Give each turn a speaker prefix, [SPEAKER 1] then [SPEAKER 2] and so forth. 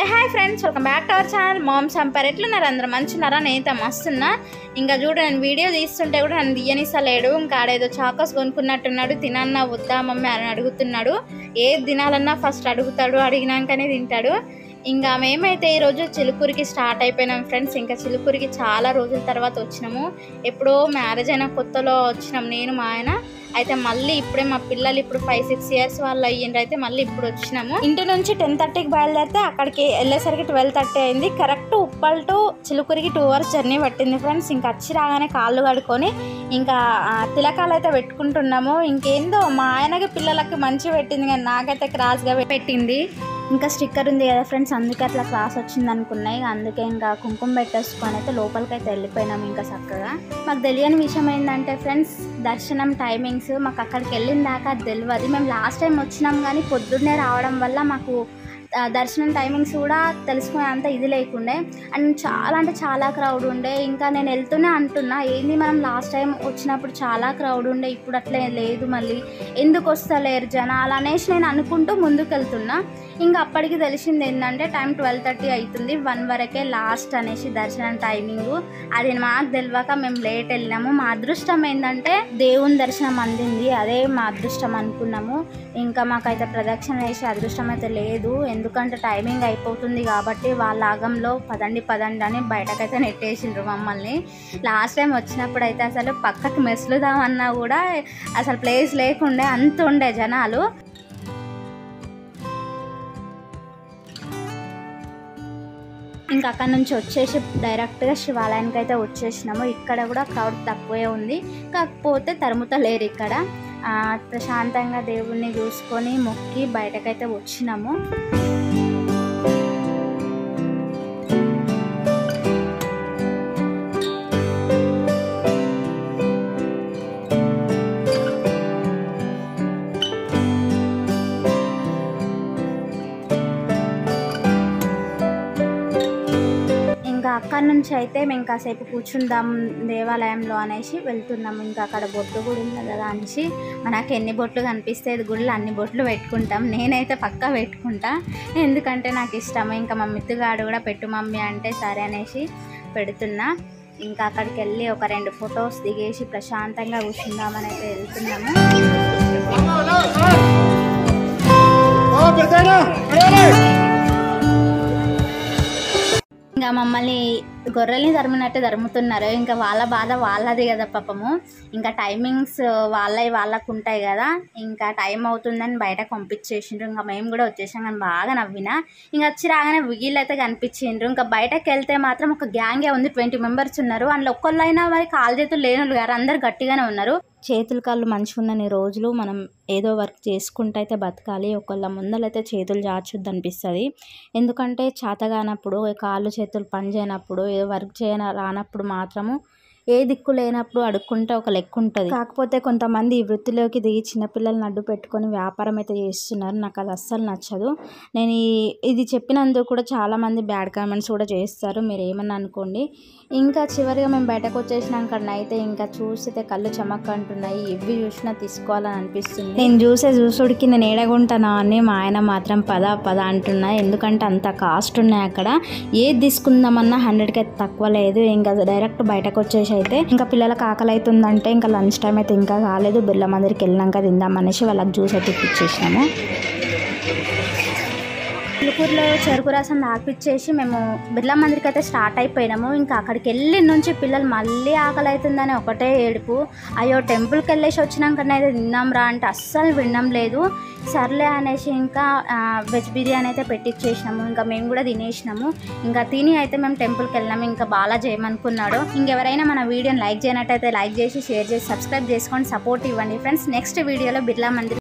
[SPEAKER 1] Hi friends, welcome back to our channel moms అంపర్. ఎట్లున్నారు అందరూ? మంచిన్నారా? నేనైతే మస్తున్నా. ఇంకా చూడ నేను వీడియో తీస్తుంటే కూడా నన్ను తీయనిస్తలేడు. ఇంకా ఆడేదో చాకోస్ కొనుక్కున్నట్టున్నాడు. తినన్నా వద్దా మమ్మీ అని అడుగుతున్నాడు. ఏది తినాలన్నా ఫస్ట్ అడుగుతాడు, అడిగినాకనే తింటాడు. ఇంకా మేమైతే ఈరోజు చిలుకూరికి స్టార్ట్ అయిపోయినాం ఫ్రెండ్స్. ఇంకా చిలుకూరికి చాలా రోజుల తర్వాత వచ్చినాము. ఎప్పుడో మ్యారేజ్ అయిన కొత్తలో వచ్చినాం నేను మా ఆయన. అయితే మళ్ళీ ఇప్పుడే మా పిల్లలు ఇప్పుడు 5-6 years వాళ్ళు అయ్యిండ్రు. అయితే మళ్ళీ ఇప్పుడు వచ్చినాము. ఇంటి నుంచి 10:30కి బయలుదేరితే అక్కడికి వెళ్ళేసరికి 12:30 అయింది. కరెక్ట్ ఉప్పల్ టు చిలుకూరికి 2 hours జర్నీ పట్టింది ఫ్రెండ్స్. ఇంకా వచ్చి రాగానే కాళ్ళు కడుక్కొని ఇంకా తిలకాలు అయితే పెట్టుకుంటున్నాము. ఇంకేందో మా ఆయనకి పిల్లలకి మంచి పెట్టింది, కానీ నాకైతే క్రాస్గా పెట్టింది. ఇంకా స్టిక్కర్ ఉంది కదా ఫ్రెండ్స్, అందుకే అట్లా క్లాస్ వచ్చింది అనుకున్నాయి. అందుకే ఇంకా కుంకుమ పెట్టేసుకొని అయితే లోపలికి అయితే వెళ్ళిపోయినాము. ఇంకా చక్కగా మాకు తెలియని విషయం ఏంటంటే ఫ్రెండ్స్, దర్శనం టైమింగ్స్ మాకు అక్కడికి వెళ్ళిన దాకా తెలియదు. మేము లాస్ట్ టైం వచ్చినాం కానీ పొద్దున్నే రావడం వల్ల మాకు దర్శనం టైమింగ్స్ కూడా తెలుసుకునే అంత ఇది లేకుండే. అండ్ చాలా అంటే చాలా క్రౌడ్ ఉండే. ఇంకా నేను వెళ్తూనే అంటున్నా, ఏంది మనం లాస్ట్ టైం వచ్చినప్పుడు చాలా క్రౌడ్ ఉండే, ఇప్పుడు అట్లే లేదు, మళ్ళీ ఎందుకు వస్తలేరు జనాలు అనేసి నేను అనుకుంటూ ముందుకు వెళ్తున్నా. ఇంకా అప్పటికి తెలిసింది ఏంటంటే టైం 12:30 అవుతుంది, 1 వరకే లాస్ట్ అనేసి దర్శనం టైమింగు. అది మాకు తెలియక మేము లేట్ వెళ్ళినాము. మా అదృష్టం ఏంటంటే దేవుని దర్శనం అందింది, అదే మా అదృష్టం అనుకున్నాము. ఇంకా మాకైతే ప్రదక్షిణ వేసే అదృష్టం అయితే లేదు, ఎందుకంటే టైమింగ్ అయిపోతుంది కాబట్టి వాళ్ళ ఆగంలో పదండి అని బయటకైతే నెట్టేసిండ్రు మమ్మల్ని. లాస్ట్ టైం వచ్చినప్పుడు అయితే అసలు పక్కకి మెసులుదామన్నా కూడా అసలు ప్లేస్ లేకుండే, అంత ఉండే జనాలు. ఇంకా అక్కడ నుంచి వచ్చేసి డైరెక్ట్గా శివాలయానికి అయితే వచ్చేసినాము. ఇక్కడ కూడా క్రౌడ్ తక్కువే ఉంది, కాకపోతే తరుముతలేరు. ఇక్కడ ప్రశాంతంగా దేవుణ్ణి చూసుకొని మొక్కి బయటకైతే వచ్చినాము. అక్కడ నుంచి అయితే మేము కాసేపు కూర్చుందాం దేవాలయంలో అనేసి వెళ్తున్నాము. ఇంకా అక్కడ బొట్టు కూడా ఉంది కదా అనేసి, మనకు ఎన్ని బొట్లు కనిపిస్తే గుళ్ళు అన్ని బొట్లు పెట్టుకుంటాం. నేనైతే పక్కా పెట్టుకుంటా, ఎందుకంటే నాకు ఇష్టము. ఇంకా మా మిత్తుగాడు కూడా పెట్టు మమ్మీ అంటే సరే అనేసి పెడుతున్నా. ఇంకా అక్కడికి వెళ్ళి ఒక 2 ఫొటోస్ దిగేసి ప్రశాంతంగా కూర్చుందామని అయితే వెళ్తున్నాము. ఇంకా మమ్మల్ని గొర్రెల్ని తరిమినట్టు తరుముతున్నారు. ఇంకా వాళ్ళ బాధ వాళ్ళది కదా పాపము. ఇంకా టైమింగ్స్ వాళ్ళకు ఉంటాయి కదా, ఇంకా టైం అవుతుందని బయటకు పంపించేసిండ్రు. ఇంకా మేము కూడా వచ్చేసాం, కానీ బాగా నవ్వినా. ఇంకా వచ్చి రాగానే వీళ్ళు అయితే కనిపించిండ్రు. ఇంకా బయటకు వెళ్తే మాత్రం ఒక గ్యాంగే ఉంది, 20 members ఉన్నారు. అందులో ఒక్కళ్ళైనా మరి కాలు చేతులు లేని గారు, అందరు గట్టిగానే ఉన్నారు. చేతులు కాళ్ళు మంచిగా ఉన్నన్ని రోజులు మనం ఏదో వర్క్ చేసుకుంటూ అయితే బతకాలి. ఒకళ్ళ ముందలైతే చేతులు చాచొద్దు అనిపిస్తుంది. ఎందుకంటే చేతగానప్పుడు, కాళ్ళు చేతులు పని చేయనప్పుడు, ఏ వర్క్ రానప్పుడు మాత్రము ఏ దిక్కు లేనప్పుడు అడుక్కుంటే ఒక లెక్క ఉంటుంది. కాకపోతే కొంతమంది ఈ వృత్తిలోకి దిగి చిన్నపిల్లల్ని అడ్డు పెట్టుకొని వ్యాపారం అయితే చేస్తున్నారు. నాకు అది అస్సలు నచ్చదు. నేను ఇది చెప్పినందుకు కూడా చాలామంది బ్యాడ్ కామెంట్స్ కూడా చేస్తారు, మీరు ఏమన్నా అనుకోండి. ఇంకా చివరిగా మేము బయటకు వచ్చేసినాక అయితే ఇంకా చూస్తే కళ్ళు చమక్ అంటున్నాయి. ఇవి చూసినా తీసుకోవాలని అనిపిస్తుంది. నేను చూసుడికి నేను ఏడగుంటానా అని మా ఆయన మాత్రం పద అంటున్నా, ఎందుకంటే అంత కాస్ట్ ఉన్నాయి అక్కడ. ఏది తీసుకుందామన్నా 100కి అయితే తక్కువ లేదు. ఇంకా డైరెక్ట్ బయటకు వచ్చేసి అయితే ఇంకా పిల్లలకు ఆకలి అవుతుందంటే ఇంకా లంచ్ టైం అయితే ఇంకా కాలేదు, బిర్లా మందిరికి వెళ్ళినాక తిందామనేసి వాళ్ళకి జ్యూస్ అయితే ఇప్పించేసినాము. చిలుకూరులో చెరుకు రసం తాగిపించేసి మేము బిర్లా మందిరికి అయితే స్టార్ట్ అయిపోయినాము. ఇంకా అక్కడికి వెళ్ళి నుంచి పిల్లలు మళ్ళీ ఆకలి అవుతుందని ఒకటే ఏడుపు. అయ్యో టెంపుల్కి వెళ్ళేసి వచ్చినాకనే అయితే తిందాం రా అంటే అస్సలు వినడం లేదు. సర్లే అనేసి ఇంకా వెజ్ బిర్యానీ అయితే పెట్టించేసినాము. ఇంకా మేము కూడా తినేసినాము. ఇంకా తిని అయితే మేము టెంపుల్కి వెళ్ళినాము. ఇంకా బాలా చేయమనుకున్నాడు. ఇంకెవరైనా మన వీడియోని లైక్ చేయనట్టయితే లైక్ చేసి, షేర్ చేసి, సబ్స్క్రైబ్ చేసుకొని సపోర్ట్ ఇవ్వండి ఫ్రెండ్స్. నెక్స్ట్ వీడియోలో బిర్లా మందిర్